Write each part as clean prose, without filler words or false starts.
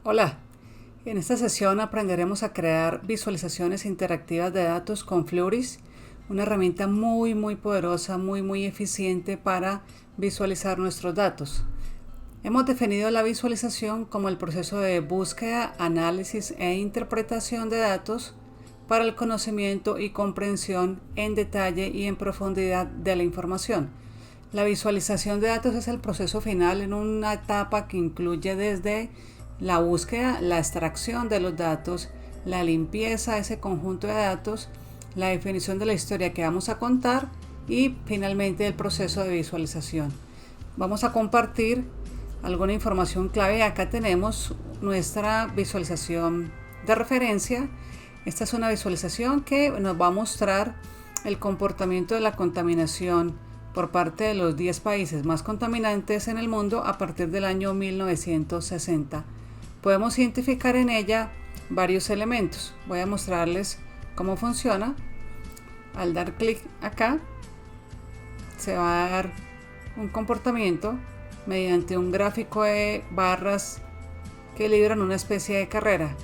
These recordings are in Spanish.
Hola, en esta sesión aprenderemos a crear visualizaciones interactivas de datos con Fluris, una herramienta muy poderosa, muy eficiente para visualizar nuestros datos. Hemos definido la visualización como el proceso de búsqueda, análisis e interpretación de datos para el conocimiento y comprensión en detalle y en profundidad de la información. La visualización de datos es el proceso final en una etapa que incluye desde la búsqueda, la extracción de los datos, la limpieza de ese conjunto de datos, la definición de la historia que vamos a contar y finalmente el proceso de visualización. Vamos a compartir alguna información clave. Acá tenemos nuestra visualización de referencia. Esta es una visualización que nos va a mostrar el comportamiento de la contaminación por parte de los 10 países más contaminantes en el mundo a partir del año 1960. Podemos identificar en ella varios elementos. Voy a mostrarles cómo funciona. Al dar clic acá, se va a dar un comportamiento mediante un gráfico de barras que libran una especie de carrera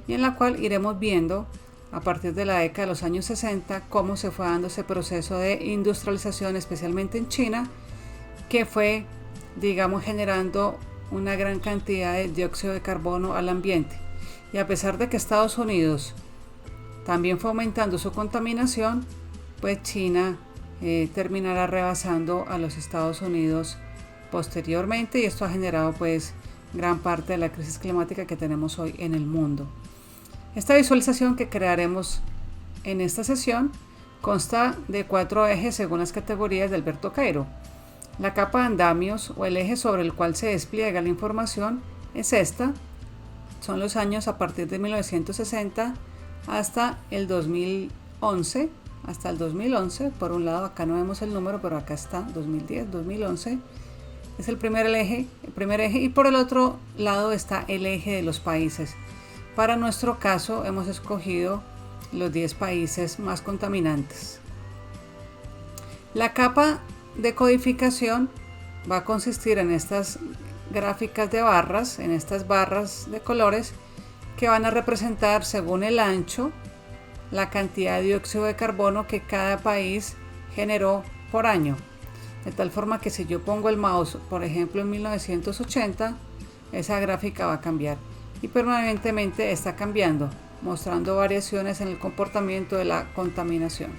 y en la cual iremos viendo a partir de la década de los años 60 cómo se fue dando ese proceso de industrialización, especialmente en China, que fue, generando una gran cantidad de dióxido de carbono al ambiente. Y a pesar de que Estados Unidos también fue aumentando su contaminación, pues China terminará rebasando a los Estados Unidos posteriormente, y esto ha generado pues gran parte de la crisis climática que tenemos hoy en el mundo. Esta visualización que crearemos en esta sesión consta de 4 ejes según las categorías de Alberto Cairo. La capa de andamios o el eje sobre el cual se despliega la información es esta. Son los años a partir de 1960 hasta el 2011. Hasta el 2011, por un lado acá no vemos el número, pero acá está 2010, 2011. Es el primer eje, y por el otro lado está el eje de los países. Para nuestro caso hemos escogido los 10 países más contaminantes. La capa de codificación va a consistir en estas gráficas de barras, en estas barras de colores que van a representar según el ancho la cantidad de dióxido de carbono que cada país generó por año. De tal forma que si yo pongo el mouse, por ejemplo, en 1980, esa gráfica va a cambiar y permanentemente está cambiando, mostrando variaciones en el comportamiento de la contaminación.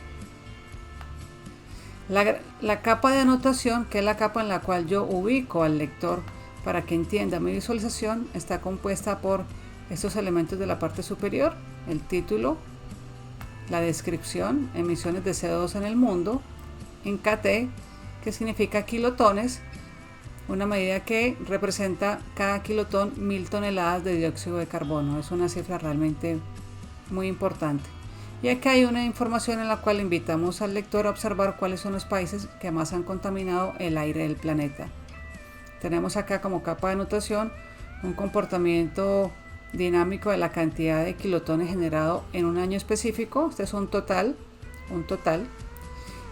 La capa de anotación, que es la capa en la cual yo ubico al lector para que entienda mi visualización, está compuesta por estos elementos de la parte superior: el título, la descripción, emisiones de CO2 en el mundo, en KT, que significa kilotones, una medida que representa cada kilotón 1000 toneladas de dióxido de carbono. Es una cifra realmente muy importante. Y aquí hay una información en la cual invitamos al lector a observar cuáles son los países que más han contaminado el aire del planeta. Tenemos acá como capa de anotación un comportamiento dinámico de la cantidad de kilotones generado en un año específico. Este es un total.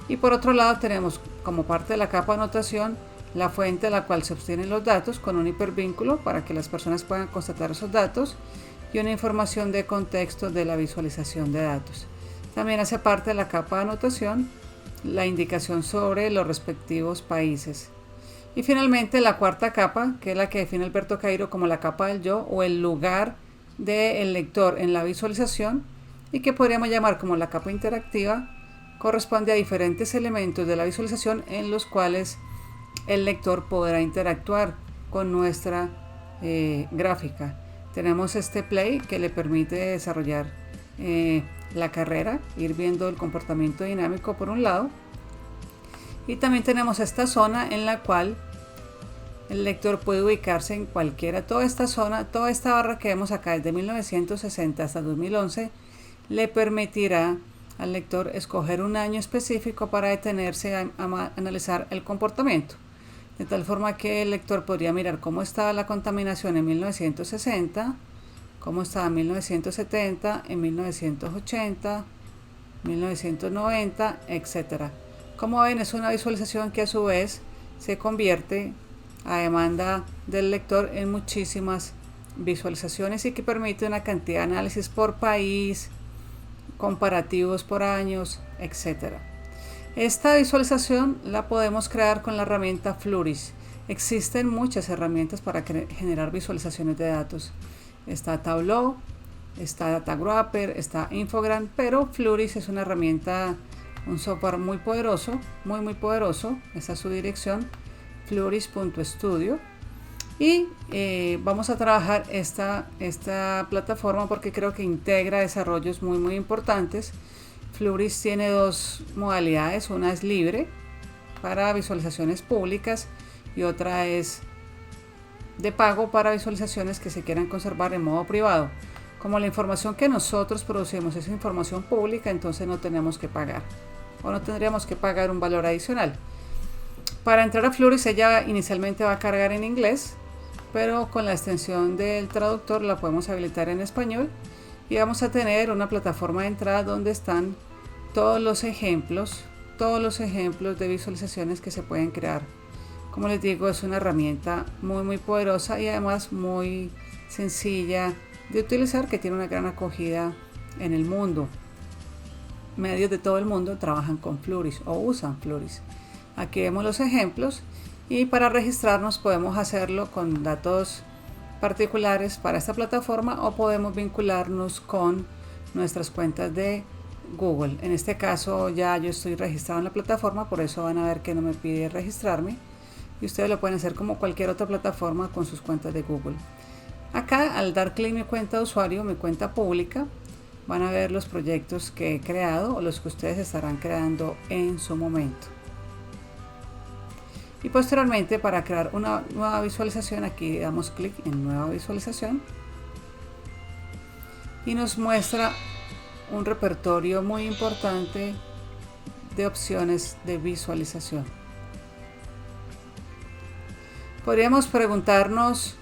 Y por otro lado tenemos como parte de la capa de anotación la fuente a la cual se obtienen los datos con un hipervínculo para que las personas puedan constatar esos datos, y una información de contexto de la visualización de datos. También hace parte de la capa de anotación la indicación sobre los respectivos países. Y finalmente la cuarta capa, que es la que define Alberto Cairo como la capa del yo o el lugar del lector en la visualización, y que podríamos llamar como la capa interactiva, corresponde a diferentes elementos de la visualización en los cuales el lector podrá interactuar con nuestra gráfica. Tenemos este play que le permite desarrollar la carrera, ir viendo el comportamiento dinámico por un lado, y también tenemos esta zona en la cual el lector puede ubicarse en cualquiera. Toda esta zona, toda esta barra que vemos acá desde 1960 hasta 2011 le permitirá al lector escoger un año específico para detenerse a analizar el comportamiento, de tal forma que el lector podría mirar cómo estaba la contaminación en 1960, cómo estaba en 1970, en 1980, 1990, etc. Como ven, es una visualización que a su vez se convierte a demanda del lector en muchísimas visualizaciones y que permite una cantidad de análisis por país, comparativos por años, etc. Esta visualización la podemos crear con la herramienta Fluris. Existen muchas herramientas para generar visualizaciones de datos. Está Tableau, está Datawrapper, está Infogram, pero Fluris es una herramienta, un software muy poderoso, muy poderoso. Esa es su dirección, fluris.studio. Y vamos a trabajar esta plataforma porque creo que integra desarrollos muy importantes. Fluris tiene dos modalidades, una es libre para visualizaciones públicas y otra es de pago para visualizaciones que se quieran conservar en modo privado. Como la información que nosotros producimos es información pública, entonces no tenemos que pagar o no tendríamos que pagar un valor adicional. Para entrar a Fluris, ella inicialmente va a cargar en inglés, pero con la extensión del traductor la podemos habilitar en español y vamos a tener una plataforma de entrada donde están todos los ejemplos de visualizaciones que se pueden crear. Como les digo, es una herramienta muy poderosa y además muy sencilla de utilizar, que tiene una gran acogida en el mundo. Medios de todo el mundo trabajan con Fluris o usan Fluris. Aquí vemos los ejemplos y para registrarnos podemos hacerlo con datos particulares para esta plataforma o podemos vincularnos con nuestras cuentas de Google. En este caso ya yo estoy registrado en la plataforma, por eso van a ver que no me pide registrarme y ustedes lo pueden hacer como cualquier otra plataforma con sus cuentas de Google. Acá al dar clic en mi cuenta de usuario, mi cuenta pública, van a ver los proyectos que he creado o los que ustedes estarán creando en su momento. Y posteriormente, para crear una nueva visualización, aquí damos clic en nueva visualización y nos muestra un repertorio muy importante de opciones de visualización. Podríamos preguntarnos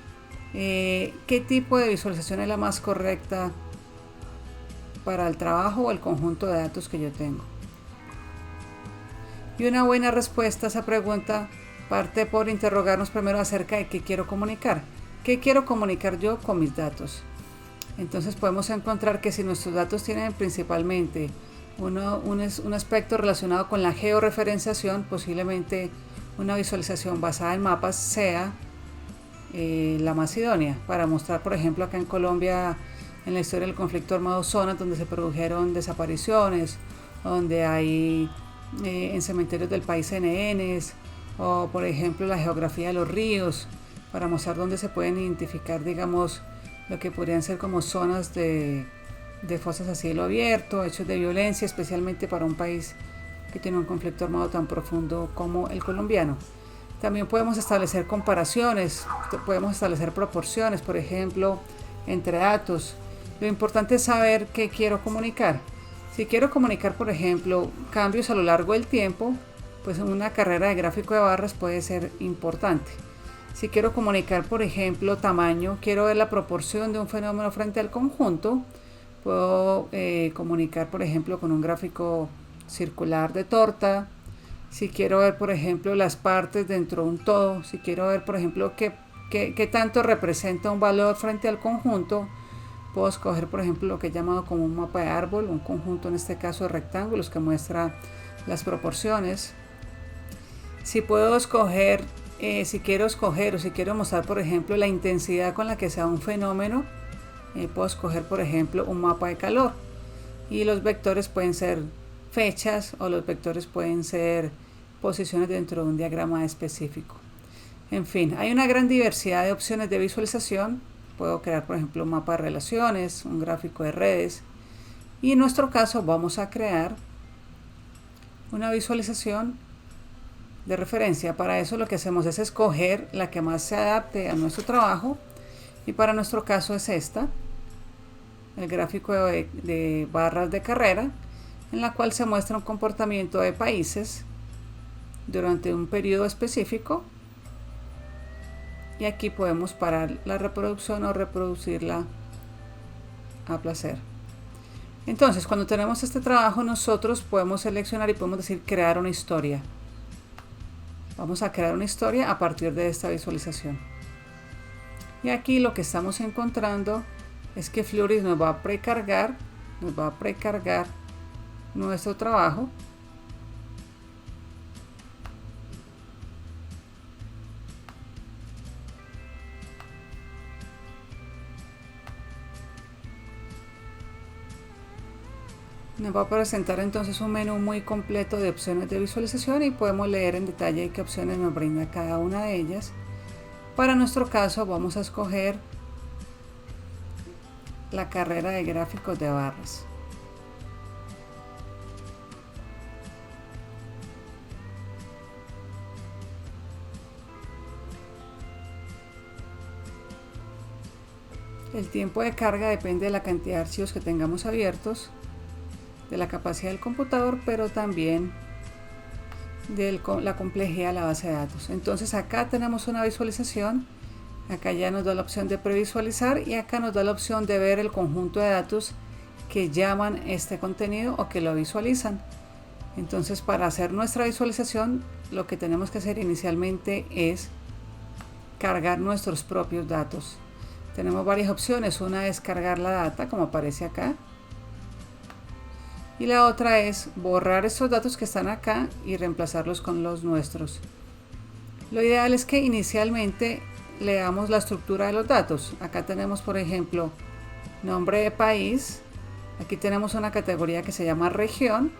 qué tipo de visualización es la más correcta para el trabajo o el conjunto de datos que yo tengo. Y una buena respuesta a esa pregunta parte por interrogarnos primero acerca de qué quiero comunicar. ¿Qué quiero comunicar yo con mis datos? Entonces podemos encontrar que si nuestros datos tienen principalmente un aspecto relacionado con la georreferenciación, posiblemente una visualización basada en mapas sea la más idónea para mostrar, por ejemplo, acá en Colombia, en la historia del conflicto armado, zonas donde se produjeron desapariciones, donde hay en cementerios del país NNs, o por ejemplo la geografía de los ríos, para mostrar dónde se pueden identificar, digamos, lo que podrían ser como zonas de fosas a cielo abierto, hechos de violencia, especialmente para un país que tiene un conflicto armado tan profundo como el colombiano. También podemos establecer comparaciones, podemos establecer proporciones, por ejemplo, entre datos. Lo importante es saber qué quiero comunicar. Si quiero comunicar, por ejemplo, cambios a lo largo del tiempo, pues una carrera de gráfico de barras puede ser importante. Si quiero comunicar, por ejemplo, tamaño, quiero ver la proporción de un fenómeno frente al conjunto, puedo comunicar, por ejemplo, con un gráfico circular de torta. Si quiero ver, por ejemplo, las partes dentro de un todo, si quiero ver, por ejemplo, qué tanto representa un valor frente al conjunto, puedo escoger, por ejemplo, lo que he llamado como un mapa de árbol, un conjunto en este caso de rectángulos que muestra las proporciones. Si puedo escoger, si quiero escoger o si quiero mostrar, por ejemplo, la intensidad con la que se da un fenómeno, puedo escoger, por ejemplo, un mapa de calor. Y los vectores pueden ser fechas o los vectores pueden ser posiciones dentro de un diagrama específico. En fin, hay una gran diversidad de opciones de visualización. Puedo crear, por ejemplo, un mapa de relaciones, un gráfico de redes. Y en nuestro caso vamos a crear una visualización de referencia. Para eso lo que hacemos es escoger la que más se adapte a nuestro trabajo. Y para nuestro caso es esta, el gráfico de barras de carrera, en la cual se muestra un comportamiento de países durante un periodo específico. Y aquí podemos parar la reproducción o reproducirla a placer. Entonces, cuando tenemos este trabajo, nosotros podemos seleccionar y podemos decir crear una historia. Vamos a crear una historia a partir de esta visualización. Y aquí lo que estamos encontrando es que Fluris nos va a precargar nuestro trabajo. Nos va a presentar entonces un menú muy completo de opciones de visualización y podemos leer en detalle qué opciones nos brinda cada una de ellas. Para nuestro caso vamos a escoger la carrera de gráficos de barras. El tiempo de carga depende de la cantidad de archivos que tengamos abiertos, de la capacidad del computador, pero también de la complejidad de la base de datos. Entonces acá tenemos una visualización, acá ya nos da la opción de previsualizar y acá nos da la opción de ver el conjunto de datos que llaman este contenido o que lo visualizan. Entonces para hacer nuestra visualización lo que tenemos que hacer inicialmente es cargar nuestros propios datos. Tenemos varias opciones, una es cargar la data como aparece acá y la otra es borrar estos datos que están acá y reemplazarlos con los nuestros. Lo ideal es que inicialmente leamos la estructura de los datos. Acá tenemos por ejemplo nombre de país, aquí tenemos una categoría que se llama región,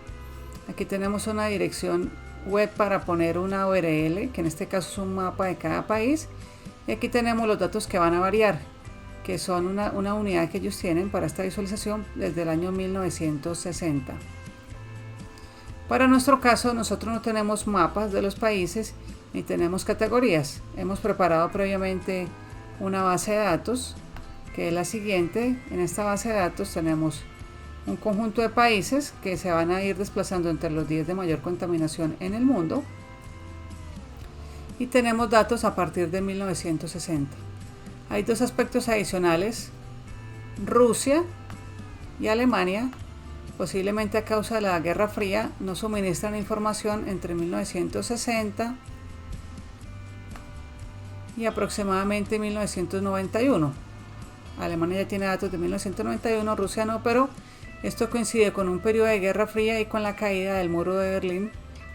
aquí tenemos una dirección web para poner una URL, que en este caso es un mapa de cada país, y aquí tenemos los datos que van a variar, que son una unidad que ellos tienen para esta visualización desde el año 1960. Para nuestro caso, nosotros no tenemos mapas de los países ni tenemos categorías. Hemos preparado previamente una base de datos, que es la siguiente. En esta base de datos tenemos un conjunto de países que se van a ir desplazando entre los 10 de mayor contaminación en el mundo. Y tenemos datos a partir de 1960. Hay dos aspectos adicionales. Rusia y Alemania, posiblemente a causa de la Guerra Fría, nos suministran información entre 1960 y aproximadamente 1991. Alemania ya tiene datos de 1991, Rusia no, pero esto coincide con un periodo de Guerra Fría y con la caída del muro de Berlín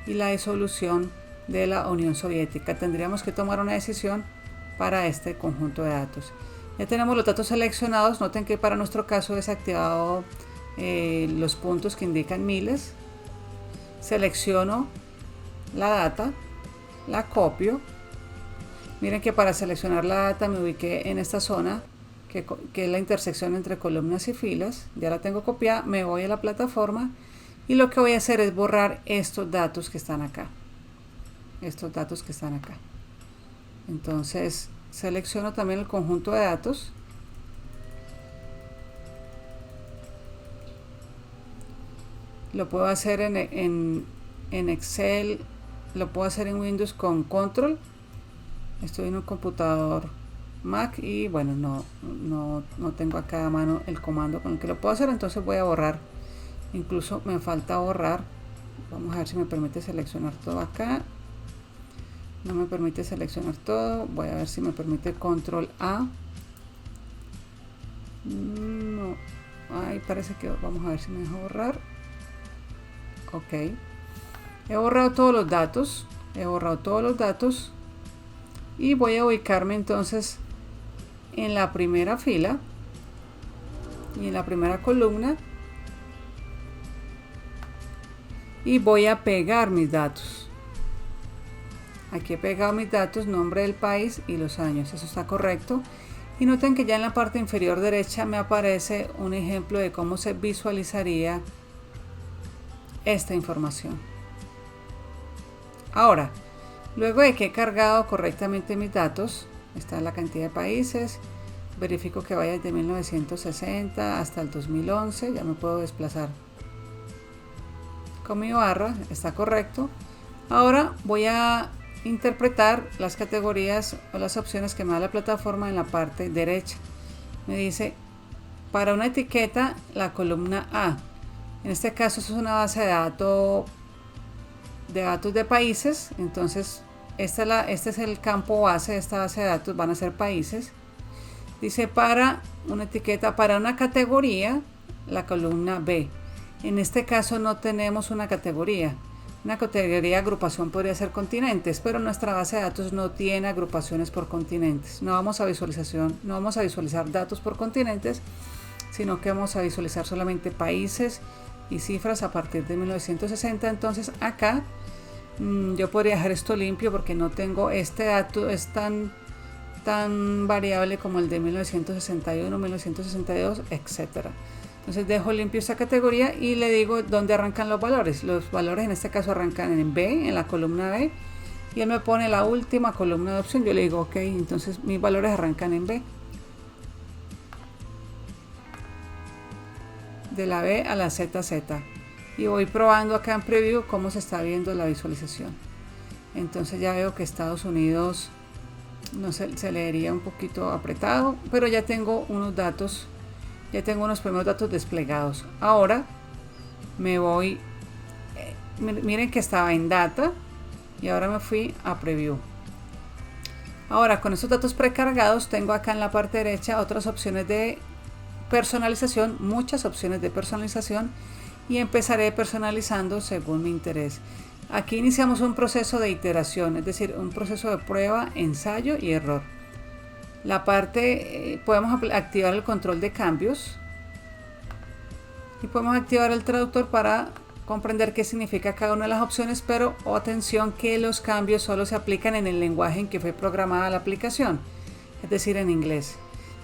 y la disolución de la Unión Soviética. Tendríamos que tomar una decisión para este conjunto de datos. Ya tenemos los datos seleccionados. Noten que para nuestro caso he desactivado los puntos que indican miles. Selecciono la data, la copio. Miren que para seleccionar la data me ubiqué en esta zona que es la intersección entre columnas y filas. Ya la tengo copiada, me voy a la plataforma y lo que voy a hacer es borrar estos datos que están acá. Entonces selecciono también el conjunto de datos. Lo puedo hacer en Excel, lo puedo hacer en Windows con Control. Estoy en un computador Mac y bueno, no tengo acá a mano el comando con el que lo puedo hacer, entonces voy a borrar. Incluso me falta borrar. Vamos a ver si me permite seleccionar todo acá. No me permite seleccionar todo. Voy a ver si me permite Control A. No. Ahí parece que vamos a ver si me deja borrar. Ok. He borrado todos los datos. Y voy a ubicarme entonces en la primera fila y en la primera columna. Y voy a pegar mis datos. Aquí he pegado mis datos, nombre del país y los años, eso está correcto. Y noten que ya en la parte inferior derecha me aparece un ejemplo de cómo se visualizaría esta información. Ahora, luego de que he cargado correctamente mis datos, está la cantidad de países, verifico que vaya desde 1960 hasta el 2011, ya me puedo desplazar con mi barra, está correcto. Ahora voy a interpretar las categorías o las opciones que me da la plataforma en la parte derecha. Me dice para una etiqueta la columna A. En este caso es una base de datos de países, entonces este es el campo base de esta base de datos, van a ser países. Dice para una etiqueta para una categoría, la columna B. En este caso no tenemos una categoría. Una categoría de agrupación podría ser continentes, pero nuestra base de datos no tiene agrupaciones por continentes. No vamos a visualizar datos por continentes, sino que vamos a visualizar solamente países y cifras a partir de 1960. Entonces acá yo podría dejar esto limpio porque no tengo este dato, es tan variable como el de 1961, 1962, etc. Entonces dejo limpio esta categoría y le digo dónde arrancan los valores. Los valores en este caso arrancan en B, en la columna B, y él me pone la última columna de opción. Yo le digo ok, entonces mis valores arrancan en B. De la B a la ZZ. Y voy probando acá en preview cómo se está viendo la visualización. Entonces ya veo que Estados Unidos no se leería un poquito apretado, pero ya tengo unos datos. Ya tengo unos primeros datos desplegados. Ahora me voy, miren que estaba en data y ahora me fui a preview. Ahora con estos datos precargados tengo acá en la parte derecha otras opciones de personalización, muchas opciones de personalización, y empezaré personalizando según mi interés. Aquí iniciamos un proceso de iteración, es decir, un proceso de prueba, ensayo y error. La parte, podemos activar el control de cambios y podemos activar el traductor para comprender qué significa cada una de las opciones, pero atención que los cambios solo se aplican en el lenguaje en que fue programada la aplicación, es decir, en inglés.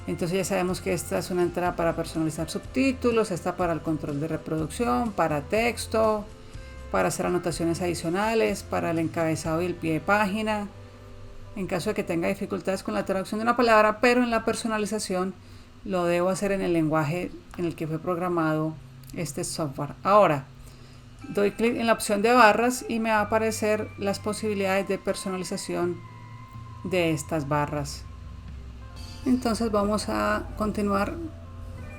Entonces ya sabemos que esta es una entrada para personalizar subtítulos, esta para el control de reproducción, para texto, para hacer anotaciones adicionales, para el encabezado y el pie de página, en caso de que tenga dificultades con la traducción de una palabra, pero en la personalización lo debo hacer en el lenguaje en el que fue programado este software. Ahora doy clic en la opción de barras y me va a aparecer las posibilidades de personalización de estas barras. Entonces vamos a continuar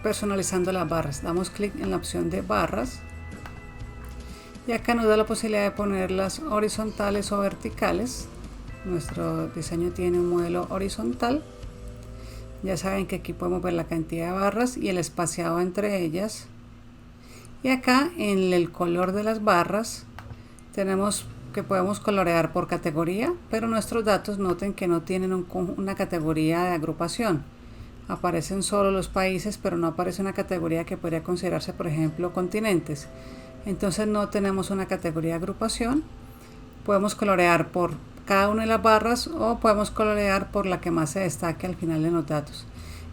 personalizando las barras. Damos clic en la opción de barras y acá nos da la posibilidad de ponerlas horizontales o verticales. Nuestro diseño tiene un modelo horizontal. Ya saben que aquí podemos ver la cantidad de barras y el espaciado entre ellas. Y acá en el color de las barras tenemos que podemos colorear por categoría, pero nuestros datos noten que no tienen una categoría de agrupación. Aparecen solo los países, pero no aparece una categoría que podría considerarse, por ejemplo, continentes. Entonces no tenemos una categoría de agrupación. Podemos colorear por cada una de las barras o podemos colorear por la que más se destaque al final de los datos.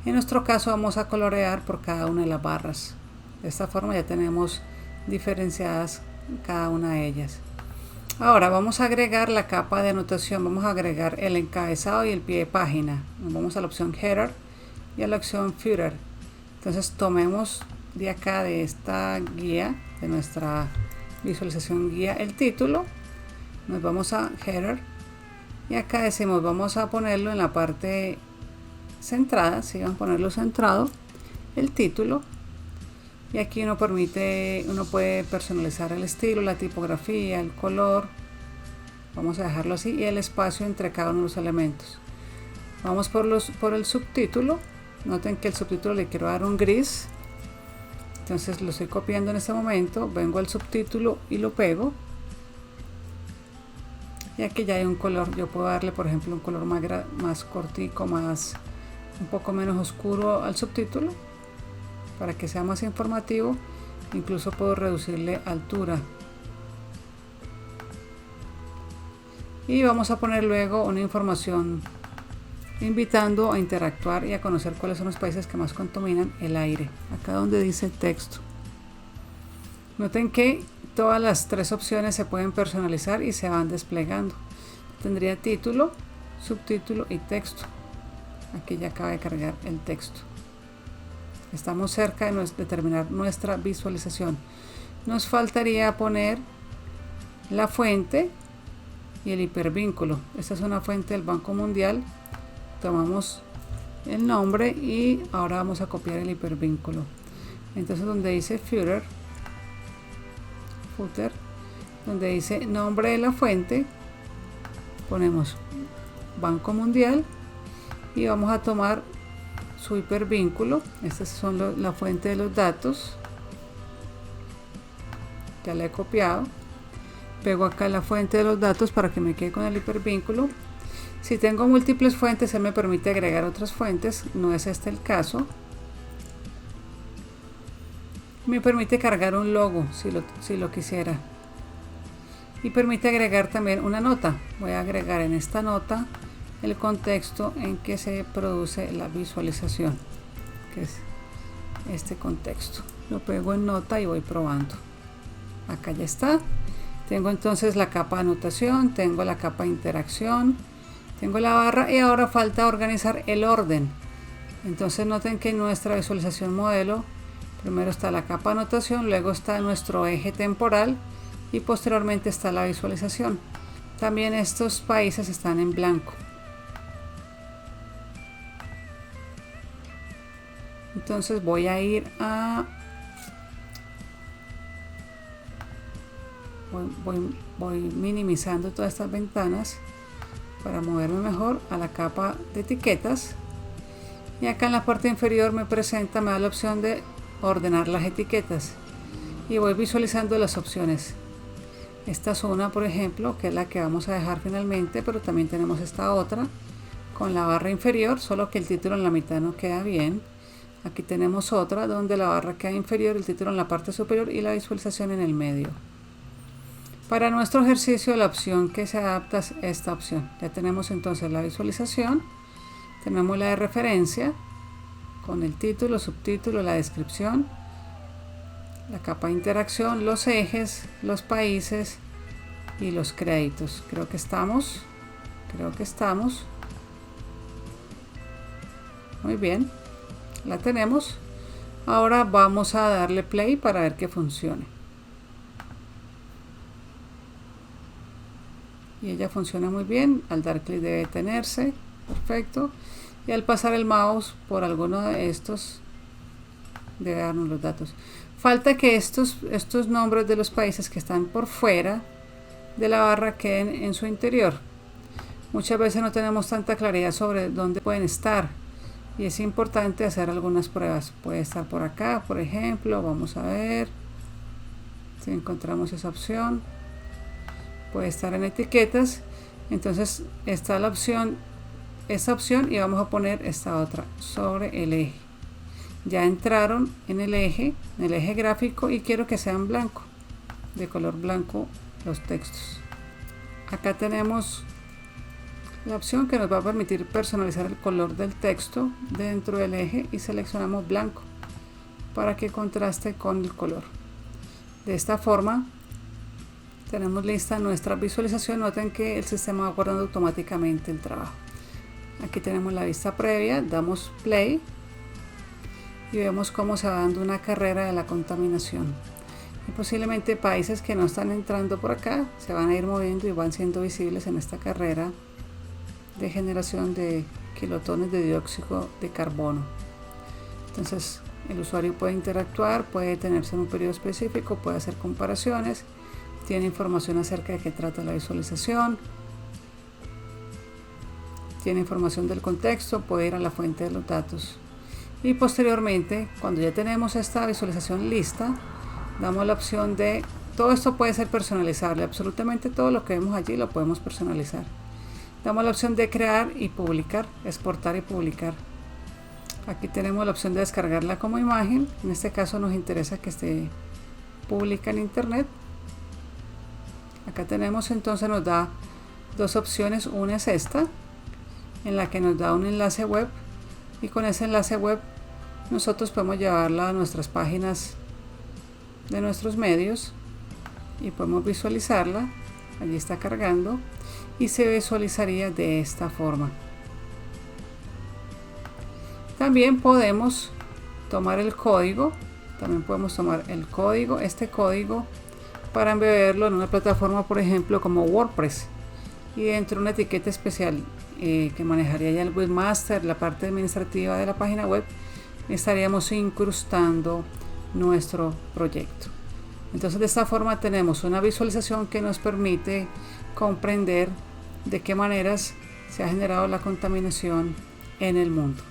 En nuestro caso vamos a colorear por cada una de las barras. De esta forma ya tenemos diferenciadas cada una de ellas. Ahora vamos a agregar la capa de anotación, vamos a agregar el encabezado y el pie de página. Nos vamos a la opción Header y a la opción Footer. Entonces tomemos de acá de esta guía, de nuestra visualización guía, el título. Nos vamos a Header y acá decimos vamos a ponerlo en la parte centrada, ¿sí? Vamos a ponerlo centrado, el título. Y aquí uno puede personalizar el estilo, la tipografía, el color. Vamos a dejarlo así y el espacio entre cada uno de los elementos. Vamos por el subtítulo. Noten que el subtítulo le quiero dar un gris. Entonces lo estoy copiando en este momento. Vengo al subtítulo y lo pego. Y aquí ya hay un color. Yo puedo darle, por ejemplo, un color más cortico, un poco menos oscuro al subtítulo, para que sea más informativo. Incluso puedo reducirle altura y vamos a poner luego una información invitando a interactuar y a conocer cuáles son los países que más contaminan el aire, acá donde dice texto. Noten que todas las tres opciones se pueden personalizar y se van desplegando. Tendría título, subtítulo y texto. Aquí ya acaba de cargar el texto. Estamos cerca de terminar nuestra visualización. Nos faltaría poner la fuente y el hipervínculo. Esta es una fuente del Banco Mundial. Tomamos el nombre y ahora vamos a copiar el hipervínculo. Entonces donde dice footer, donde dice nombre de la fuente, ponemos Banco Mundial y vamos a tomar su hipervínculo. Estas son la fuente de los datos. Ya la he copiado. Pego acá la fuente de los datos para que me quede con el hipervínculo. Si tengo múltiples fuentes, se me permite agregar otras fuentes. No es este el caso. Me permite cargar un logo si lo quisiera. Y permite agregar también una nota. Voy a agregar en esta nota el contexto en que se produce la visualización, que es este contexto. Lo pego en nota y voy probando. Acá ya está. Tengo entonces la capa de anotación, tengo la capa de interacción, tengo la barra y ahora falta organizar el orden. Entonces noten que en nuestra visualización modelo primero está la capa de anotación, luego está nuestro eje temporal y posteriormente está la visualización. También estos países están en blanco. Entonces voy a ir a voy minimizando todas estas ventanas para moverme mejor a la capa de etiquetas, y acá en la parte inferior me da la opción de ordenar las etiquetas y voy visualizando las opciones. Esta es una, por ejemplo, que es la que vamos a dejar finalmente, pero también tenemos esta otra con la barra inferior, solo que el título en la mitad no queda bien. Aquí tenemos otra donde la barra queda inferior, el título en la parte superior y la visualización en el medio. Para nuestro ejercicio, la opción que se adapta es esta opción. Ya tenemos entonces la visualización, tenemos la de referencia con el título, subtítulo, la descripción, la capa de interacción, los ejes, los países y los créditos. Creo que estamos. Muy bien, la tenemos. Ahora vamos a darle play para ver que funcione. Y ella funciona muy bien. Al dar clic debe detenerse. Perfecto. Y al pasar el mouse por alguno de estos debe darnos los datos. Falta que estos nombres de los países que están por fuera de la barra queden en su interior. Muchas veces no tenemos tanta claridad sobre dónde pueden estar y es importante hacer algunas pruebas. Puede estar por acá, por ejemplo. Vamos a ver si encontramos esa opción. Puede estar en etiquetas. Entonces está la opción, esta opción, y vamos a poner esta otra sobre el eje. Ya entraron en el eje gráfico, y quiero que sean blanco, de color blanco los textos. Acá tenemos la opción que nos va a permitir personalizar el color del texto dentro del eje y seleccionamos blanco para que contraste con el color. De esta forma tenemos lista nuestra visualización. Noten que el sistema va guardando automáticamente el trabajo. Aquí tenemos la vista previa, damos play y vemos cómo se va dando una carrera de la contaminación. Y posiblemente países que no están entrando por acá se van a ir moviendo y van siendo visibles en esta carrera de generación de kilotones de dióxido de carbono. Entonces el usuario puede interactuar, puede detenerse en un periodo específico, puede hacer comparaciones, tiene información acerca de qué trata la visualización, tiene información del contexto, puede ir a la fuente de los datos. Y posteriormente, cuando ya tenemos esta visualización lista, damos la opción de, todo esto puede ser personalizable, absolutamente todo lo que vemos allí lo podemos personalizar. Damos la opción de crear y publicar, exportar y publicar. Aquí tenemos la opción de descargarla como imagen. En este caso nos interesa que esté pública en internet. Acá tenemos, entonces nos da dos opciones. Una es esta, en la que nos da un enlace web, y con ese enlace web nosotros podemos llevarla a nuestras páginas de nuestros medios y podemos visualizarla. Allí está cargando y se visualizaría de esta forma. También podemos tomar el código, este código, para embeberlo en una plataforma, por ejemplo, como WordPress, y dentro de una etiqueta especial que manejaría ya el webmaster, la parte administrativa de la página web, estaríamos incrustando nuestro proyecto. Entonces de esta forma tenemos una visualización que nos permite comprender de qué maneras se ha generado la contaminación en el mundo.